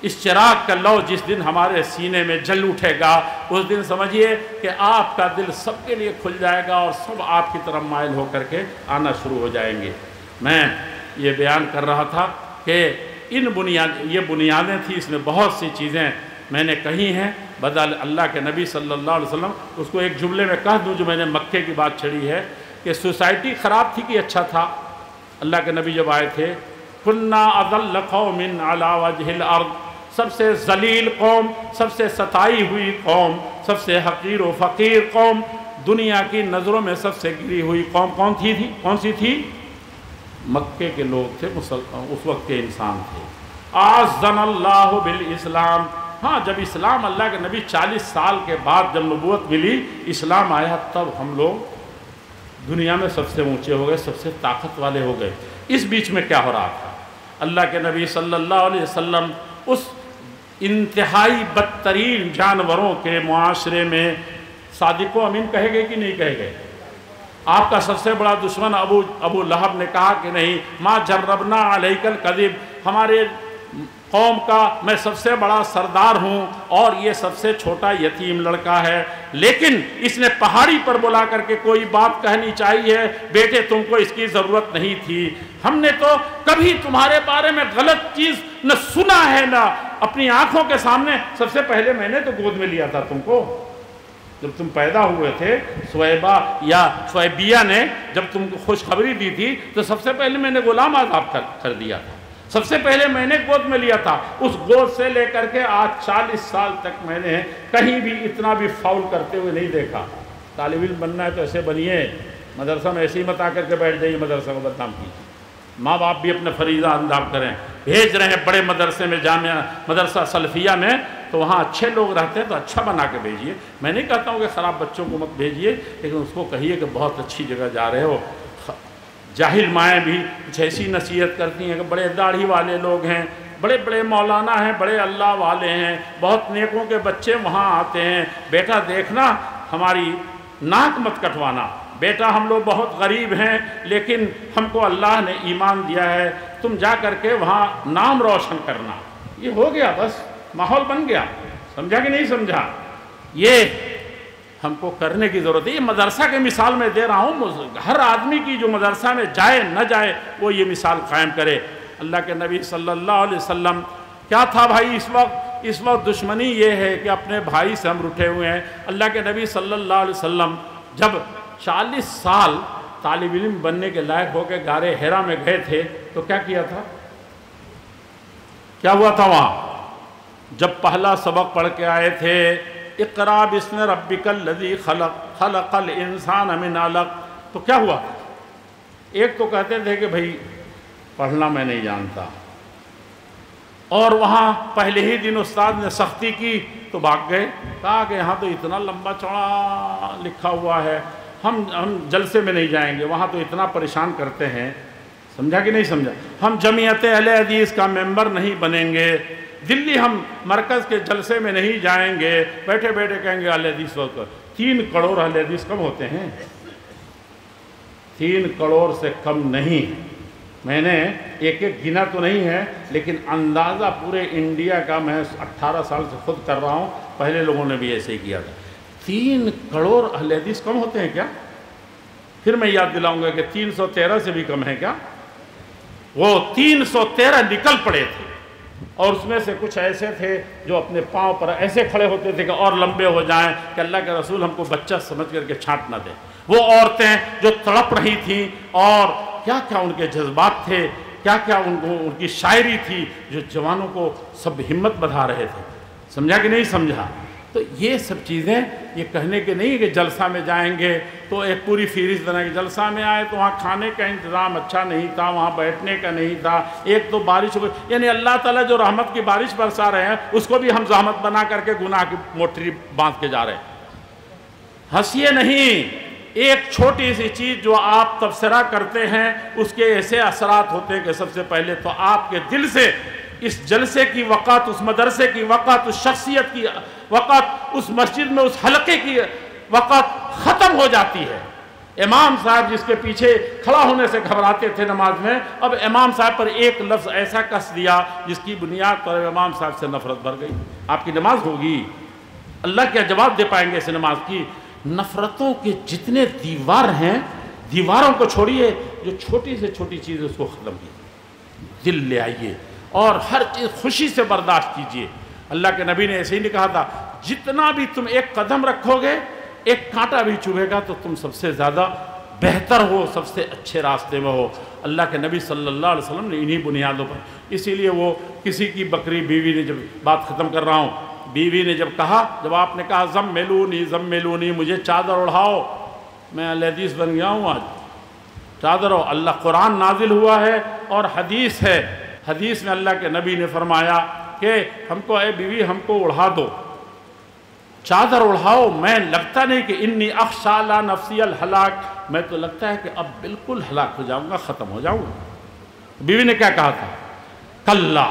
اس چراغ کا لو جس دن ہمارے سینے میں جل اٹھے گا، اس دن سمجھیے کہ آپ کا دل سب کے لیے کھل جائے گا اور سب آپ کی طرف مائل ہو کر کے آنا شروع ہو جائیں گے. میں یہ بیان کر رہا تھا کہ یہ بنیادیں تھیں، اس میں بہت سی چیزیں میں نے کہی ہیں. بدل اللہ کے نبی صلی اللہ علیہ وسلم، اس کو ایک جملے میں کہہ دوں جو میں نے مکے کی بات چھڑی ہے کہ سوسائٹی خراب تھی کہ اچھا تھا. اللہ کے نبی جب آئے تھے، کُنَّا أَذَلَّ قَوْمٍ عَلَى وَجْهِ الْأَرْضِ، سب سے ذلیل قوم، سب سے ستائی ہوئی قوم، سب سے حقیر و فقیر قوم، دنیا کی نظروں میں سب سے گری ہوئی قوم کون سی تھی؟ مکے کے لوگ تھے، اس وقت کے انسان تھے. اعزنا اللہ بالاسلام. ہاں، جب اسلام اللہ کے نبی 40 سال کے بعد جب نبوت ملی، اسلام آیا، تب ہم لوگ دنیا میں سب سے اونچے ہو گئے، سب سے طاقت والے ہو گئے. اس بیچ میں کیا ہو رہا تھا؟ اللہ کے نبی صلی اللہ علیہ وسلم اس انتہائی بدترین جانوروں کے معاشرے میں، صادق و امین کہے گئے کہ نہیں کہے گئے؟ آپ کا سب سے بڑا دشمن ابو لہب نے کہا کہ نہیں، ما جربنا علیک الکذب، ہمارے قوم کا میں سب سے بڑا سردار ہوں اور یہ سب سے چھوٹا یتیم لڑکا ہے. لیکن اس نے پہاڑی پر بلا کر کے کوئی بات کہنی چاہیے، بیٹے تم کو اس کی ضرورت نہیں تھی، ہم نے تو کبھی تمہارے بارے میں غلط چیز نہ سنا ہے نہ اپنی آنکھوں کے سامنے. سب سے پہلے میں نے تو گود میں لیا تھا تم کو، جب تم پیدا ہوئے تھے. سویبہ یا سویبیہ نے جب تم کو خوشخبری دی تھی تو سب سے پہلے میں نے غلام آزاد کر دیا تھا، سب سے پہلے میں نے گود میں لیا تھا. اس گود سے لے کر کے آج 40 سال تک میں نے کہیں بھی اتنا بھی فاؤل کرتے ہوئے نہیں دیکھا. طالب علم بننا ہے تو ایسے بنیے، مدرسہ میں ایسے ہی مت آ کر کے بیٹھ جائیے، مدرسہ کو بدنام کیجیے. ماں باپ بھی اپنے فریضہ انجام کریں. بھیج رہے ہیں بڑے مدرسے میں، جامعہ مدرسہ سلفیہ میں، تو وہاں اچھے لوگ رہتے ہیں تو اچھا بنا کے بھیجیے. میں نہیں کہتا ہوں کہ خراب بچوں کو مت بھیجیے، لیکن اس کو کہیے کہ بہت اچھی جگہ جا رہے ہو. جاہل مائیں بھی کچھ ایسی نصیحت کرتی ہیں کہ بڑے داڑھی والے لوگ ہیں، بڑے بڑے مولانا ہیں، بڑے اللہ والے ہیں، بہت نیکوں کے بچے وہاں آتے ہیں. بیٹا دیکھنا، ہماری ناک مت کٹوانا. بیٹا ہم لوگ بہت غریب ہیں لیکن ہم کو اللہ نے ایمان دیا ہے، تم جا کر کے وہاں نام روشن کرنا. یہ ہو گیا، بس ماحول بن گیا. سمجھا کہ نہیں سمجھا؟ یہ ہم کو کرنے کی ضرورت ہے. یہ مدرسہ کے مثال میں دے رہا ہوں، ہر آدمی کی جو مدرسہ میں جائے نہ جائے وہ یہ مثال قائم کرے. اللہ کے نبی صلی اللہ علیہ وسلم کیا تھا بھائی اس وقت دشمنی یہ ہے کہ اپنے بھائی سے ہم رٹھے ہوئے ہیں. اللہ کے نبی صلی اللہ علیہ وسلم جب 40 سال طالب علم بننے کے لائق ہو کے غار حرا میں گئے تھے تو کیا کیا تھا؟ کیا ہوا تھا وہاں؟ جب پہلا سبق پڑھ کے آئے تھے، اقرا بسم ربک الذی خلق خلق الانسان من علق، تو کیا ہوا؟ ایک تو کہتے تھے کہ بھائی پڑھنا میں نہیں جانتا، اور وہاں پہلے ہی دن استاد نے سختی کی تو بھاگ گئے. کہا کہ یہاں تو اتنا لمبا چوڑا لکھا ہوا ہے، ہم جلسے میں نہیں جائیں گے، وہاں تو اتنا پریشان کرتے ہیں. سمجھا کہ نہیں سمجھا؟ ہم جمعیت اہل حدیث کا ممبر نہیں بنیں گے، دلی ہم مرکز کے جلسے میں نہیں جائیں گے. بیٹھے بیٹھے کہیں گے اہل حدیث وقت 3 کروڑ اہل حدیث کم ہوتے ہیں، 3 کروڑ سے کم نہیں. میں نے ایک گنا تو نہیں ہے لیکن اندازہ پورے انڈیا کا میں 18 سال سے خود کر رہا ہوں، پہلے لوگوں نے بھی ایسے ہی کیا تھا. 3 کروڑ اہل حدیث کم ہوتے ہیں کیا؟ پھر میں یاد دلاؤں گا کہ 313 سے بھی کم ہے کیا؟ وہ 313 نکل پڑے تھے، اور اس میں سے کچھ ایسے تھے جو اپنے پاؤں پر ایسے کھڑے ہوتے تھے کہ اور لمبے ہو جائیں کہ اللہ کے رسول ہم کو بچہ سمجھ کر کے چھانٹ نہ دے. وہ عورتیں جو تڑپ رہی تھیں، اور کیا کیا ان کے جذبات تھے، کیا کیا ان کی شاعری تھی جو جوانوں کو سب ہمت بڑھا رہے تھے. سمجھا کہ نہیں سمجھا؟ تو یہ سب چیزیں یہ کہنے کے نہیں کہ جلسہ میں جائیں گے تو ایک پوری فہرست بنا کے جلسہ میں آئے تو وہاں کھانے کا انتظام اچھا نہیں تھا، وہاں بیٹھنے کا نہیں تھا، ایک تو بارش ہو، یعنی اللہ تعالیٰ جو رحمت کی بارش برسا رہے ہیں اس کو بھی ہم زحمت بنا کر کے گناہ کی موٹری باندھ کے جا رہے ہیں۔ ہنسیے نہیں، ایک چھوٹی سی چیز جو آپ تبصرہ کرتے ہیں اس کے ایسے اثرات ہوتے ہیں کہ سب سے پہلے تو آپ کے دل سے اس جلسے کی وقت، اس مدرسے کی وقت، اس شخصیت کی وقت، اس مسجد میں اس حلقے کی وقت ختم ہو جاتی ہے۔ امام صاحب جس کے پیچھے کھڑا ہونے سے گھبراتے تھے نماز میں، اب امام صاحب پر ایک لفظ ایسا کس دیا جس کی بنیاد پر امام صاحب سے نفرت بھر گئی۔ آپ کی نماز ہوگی، اللہ کیا جواب دے پائیں گے اس نماز کی؟ نفرتوں کے جتنے دیوار ہیں، دیواروں کو چھوڑیے، جو چھوٹی سے چھوٹی چیز اس کو ختم کیجیے، دل لے آئیے اور ہر چیز خوشی سے برداشت کیجیے۔ اللہ کے نبی نے ایسے ہی نہیں کہا تھا، جتنا بھی تم ایک قدم رکھو گے ایک کانٹا بھی چبھے گا تو تم سب سے زیادہ بہتر ہو، سب سے اچھے راستے میں ہو۔ اللہ کے نبی صلی اللہ علیہ وسلم نے انہی بنیادوں پر، اسی لیے وہ کسی کی بکری، بیوی نے جب بات ختم کر رہا ہوں، بیوی نے جب کہا، جب آپ نے کہا زملونی مجھے چادر اڑھاؤ، میں حدیث بن گیا ہوں آج، چادر ہو۔ اللہ قرآن نازل ہوا ہے اور حدیث ہے، حدیث میں اللہ کے نبی نے فرمایا کہ ہم کو اے بیوی ہم کو اڑھا دو، چادر اڑھاؤ۔ میں لگتا نہیں کہ انی اخشی علی نفسی الہلاک، میں تو لگتا ہے کہ اب بالکل ہلاک ہو جاؤں گا، ختم ہو جاؤں گا۔ بیوی نے کیا کہا تھا؟ کلا،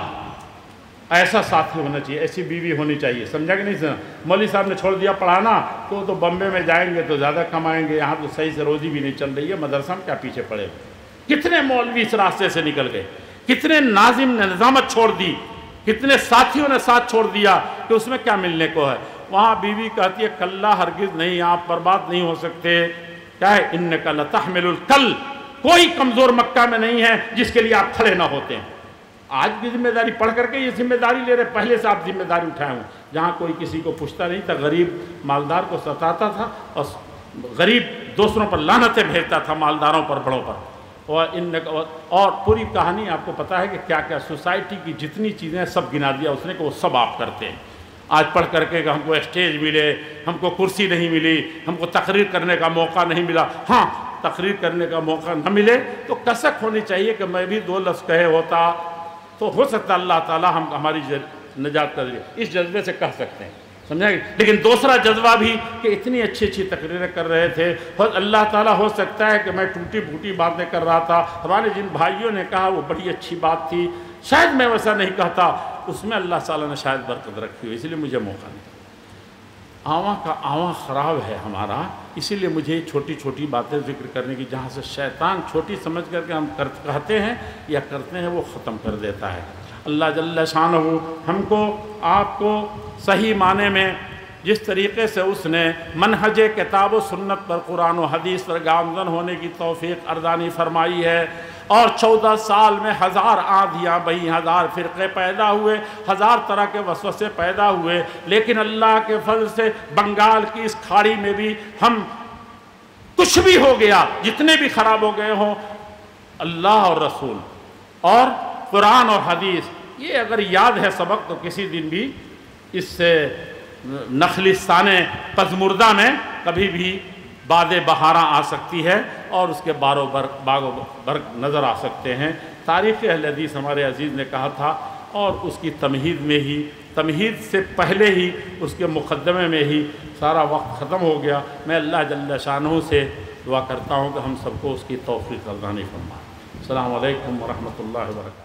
ایسا ساتھی ہونا چاہیے، ایسی بیوی ہونی چاہیے، سمجھا کہ نہیں سنا؟ مولوی صاحب نے چھوڑ دیا پڑھانا تو بمبے میں جائیں گے تو زیادہ کمائیں گے، یہاں تو صحیح سے روزی بھی نہیں چل رہی ہے، مدرسہ میں کیا پیچھے پڑے ہوئے؟ کتنے مولوی اس راستے سے نکل گئے، کتنے ناظم نے نظامت چھوڑ دی، کتنے ساتھیوں نے ساتھ چھوڑ دیا کہ اس میں کیا ملنے کو ہے۔ وہاں بیوی کہتی ہے کلا، ہرگز نہیں، آپ برباد نہیں ہو سکتے۔ کیا ہے؟ انک لتحمل الکل، کوئی کمزور مکہ میں نہیں ہے جس کے لیے آپ کھڑے نہ ہوتے ہیں۔ آج بھی ذمہ داری پڑھ کر کے یہ ذمہ داری لے رہے، پہلے سے آپ ذمہ داری اٹھائے ہوں، جہاں کوئی کسی کو پوچھتا نہیں تھا، غریب مالدار کو ستاتا تھا اور غریب دوسروں پر لعنتیں بھیجتا تھا، مالداروں پر، بڑوں پر۔ اور پوری کہانی آپ کو پتا ہے کہ کیا کیا سوسائٹی کی جتنی چیزیں سب گنا دیا اس نے کہ وہ سب آپ کرتے ہیں۔ آج پڑھ کر کے کہ ہم کو اسٹیج ملے، ہم کو کرسی نہیں ملی، ہم کو تقریر کرنے کا موقع نہیں ملا۔ ہاں، تقریر کرنے کا موقع نہ ملے تو کسک ہونی چاہیے کہ میں بھی دو لفظ کہے ہوتا تو ہو سکتا اللہ تعالیٰ ہماری نجات کر دے، اس جذبے سے کہہ سکتے ہیں، سمجھا گیا؟ لیکن دوسرا جذبہ بھی کہ اتنی اچھی اچھی تقریریں کر رہے تھے، اللہ تعالیٰ ہو سکتا ہے کہ میں ٹوٹی پھوٹی باتیں کر رہا تھا، ہمارے جن بھائیوں نے کہا وہ بڑی اچھی بات تھی، شاید میں ویسا نہیں کہتا، اس میں اللہ تعالیٰ نے شاید برکت رکھی ہوئی، اس لیے مجھے موقع نہیں۔ آواں کا آواں خراب ہے ہمارا، اسی لیے مجھے چھوٹی چھوٹی باتیں ذکر کرنے کی، جہاں سے شیطان چھوٹی سمجھ کر کے ہم کہتے ہیں یا کرتے ہیں وہ ختم کر دیتا ہے۔ اللہ جل شانہ ہم کو، آپ کو صحیح معنی میں جس طریقے سے اس نے منہج کتاب و سنت پر، قرآن و حدیث پر گامزن ہونے کی توفیق ارزانی فرمائی ہے، اور 14 سال میں 1000 آندھیاں بہیں، 1000 فرقے پیدا ہوئے، 1000 طرح کے وسوسے پیدا ہوئے، لیکن اللہ کے فضل سے بنگال کی اس کھاڑی میں بھی ہم کچھ بھی ہو گیا، جتنے بھی خراب ہو گئے ہوں، اللہ اور رسول اور قرآن اور حدیث، یہ اگر یاد ہے سبق تو کسی دن بھی اس سے نخلستان پزمردہ میں کبھی بھی باد بہاراں آ سکتی ہے اور اس کے باغ و برگ نظر آ سکتے ہیں۔ تاریخ اہل حدیث ہمارے عزیز نے کہا تھا، اور اس کی تمہید میں ہی، تمہید سے پہلے ہی، اس کے مقدمے میں ہی سارا وقت ختم ہو گیا۔ میں اللہ جل شانہ سے دعا کرتا ہوں کہ ہم سب کو اس کی توفیق عطا فرمائے۔ السلام علیکم ورحمۃ اللہ وبرکاتہ۔